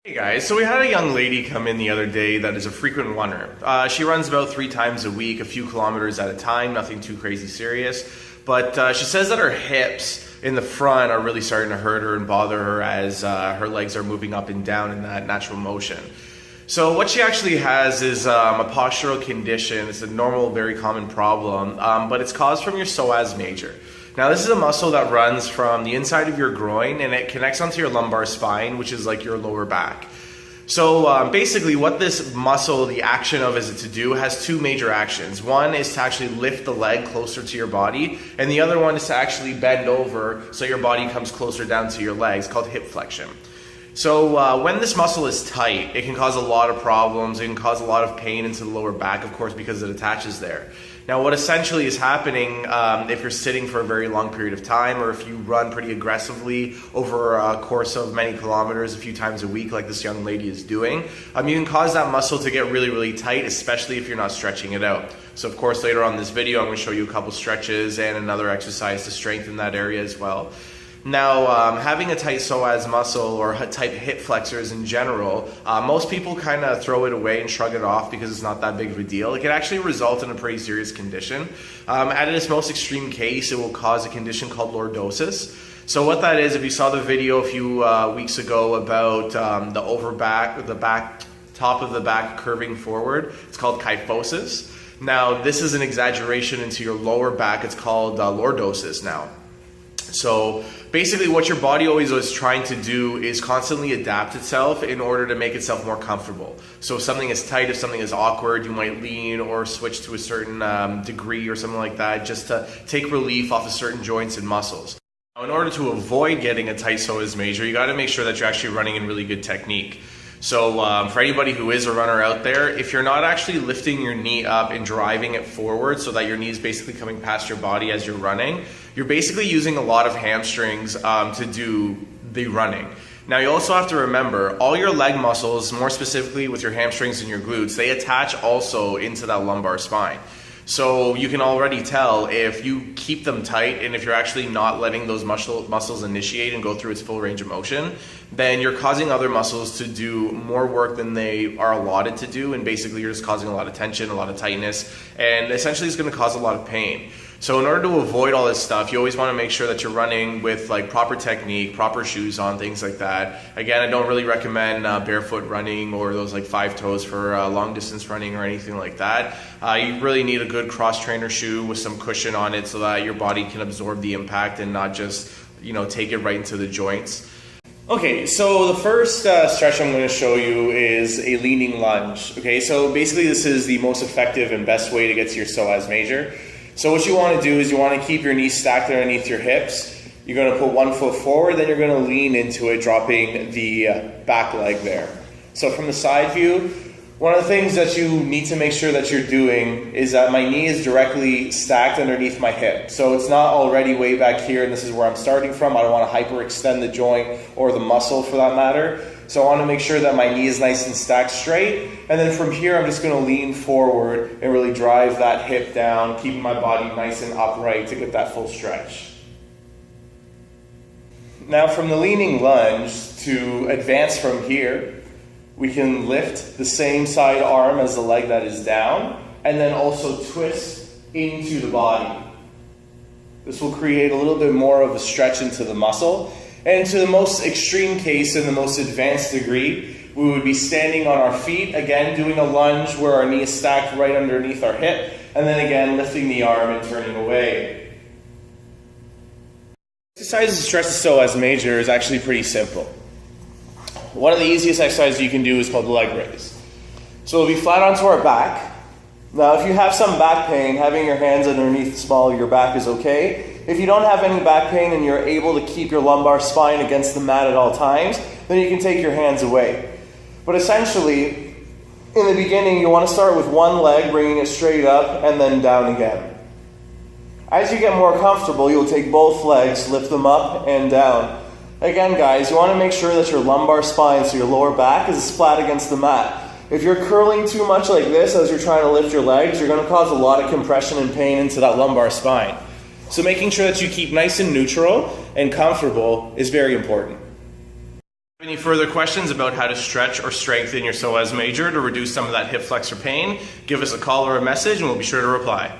Hey guys, so we had a young lady come in the other day that is a frequent runner. She runs about 3 times a week, a few kilometers at a time, nothing too crazy serious. But she says that her hips in the front are really starting to hurt her and bother her as her legs are moving up and down in that natural motion. So what she actually has is a postural condition. It's a normal, very common problem, but it's caused from your psoas major. Now this is a muscle that runs from the inside of your groin and it connects onto your lumbar spine, which is like your lower back. So basically what this muscle, the action of is to do, has 2 major actions. One is to actually lift the leg closer to your body, and the other one is to actually bend over so your body comes closer down to your legs, called hip flexion. So when this muscle is tight, it can cause a lot of problems. It can cause a lot of pain into the lower back, of course, because it attaches there. Now what essentially is happening if you're sitting for a very long period of time, or if you run pretty aggressively over a course of many kilometers a few times a week like this young lady is doing, you can cause that muscle to get really, really tight, especially if you're not stretching it out. So of course later on in this video I'm going to show you a couple stretches and another exercise to strengthen that area as well. Now, having a tight psoas muscle or tight hip flexors in general, most people kind of throw it away and shrug it off because it's not that big of a deal. It can actually result in a pretty serious condition. At its most extreme case, it will cause a condition called lordosis. So what that is, if you saw the video a few weeks ago about the top of the back curving forward, it's called kyphosis. Now, this is an exaggeration into your lower back. It's called lordosis now. So basically what your body always is trying to do is constantly adapt itself in order to make itself more comfortable. So if something is tight, if something is awkward, you might lean or switch to a certain degree or something like that just to take relief off of certain joints and muscles. Now, in order to avoid getting a tight psoas major, you got to make sure that you're actually running in really good technique. So for anybody who is a runner out there, if you're not actually lifting your knee up and driving it forward so that your knee is basically coming past your body as you're running, you're basically using a lot of hamstrings to do the running. Now you also have to remember, all your leg muscles, more specifically with your hamstrings and your glutes, they attach also into that lumbar spine. So you can already tell if you keep them tight and if you're actually not letting those muscles initiate and go through its full range of motion, then you're causing other muscles to do more work than they are allotted to do, and basically you're just causing a lot of tension, a lot of tightness, and essentially it's going to cause a lot of pain. So in order to avoid all this stuff, you always want to make sure that you're running with like proper technique, proper shoes on, things like that. Again, I don't really recommend barefoot running or those like 5 toes for long distance running or anything like that. You really need a good cross trainer shoe with some cushion on it so that your body can absorb the impact and not just, take it right into the joints. Okay, so the first stretch I'm going to show you is a leaning lunge. Okay, so basically this is the most effective and best way to get to your psoas major. So what you want to do is you want to keep your knees stacked underneath your hips. You're going to put one foot forward, then you're going to lean into it, dropping the back leg there. So from the side view, one of the things that you need to make sure that you're doing is that my knee is directly stacked underneath my hip. So it's not already way back here, and this is where I'm starting from. I don't want to hyperextend the joint or the muscle for that matter. So I want to make sure that my knee is nice and stacked straight. And then from here, I'm just going to lean forward and really drive that hip down, keeping my body nice and upright to get that full stretch. Now from the leaning lunge, to advance from here, we can lift the same side arm as the leg that is down, and then also twist into the body. This will create a little bit more of a stretch into the muscle. And to the most extreme case, in the most advanced degree, we would be standing on our feet, again doing a lunge where our knee is stacked right underneath our hip, and then again lifting the arm and turning away. Exercises to stretch the psoas major is actually pretty simple. One of the easiest exercises you can do is called leg raise. So we'll be flat onto our back. Now if you have some back pain, having your hands underneath the small of your back is okay. If you don't have any back pain and you're able to keep your lumbar spine against the mat at all times, then you can take your hands away. But essentially, in the beginning, you want to start with one leg, bringing it straight up, and then down again. As you get more comfortable, you'll take both legs, lift them up and down. Again, guys, you want to make sure that your lumbar spine, so your lower back, is flat against the mat. If you're curling too much like this as you're trying to lift your legs, you're going to cause a lot of compression and pain into that lumbar spine. So making sure that you keep nice and neutral and comfortable is very important. Any further questions about how to stretch or strengthen your psoas major to reduce some of that hip flexor pain, give us a call or a message and we'll be sure to reply.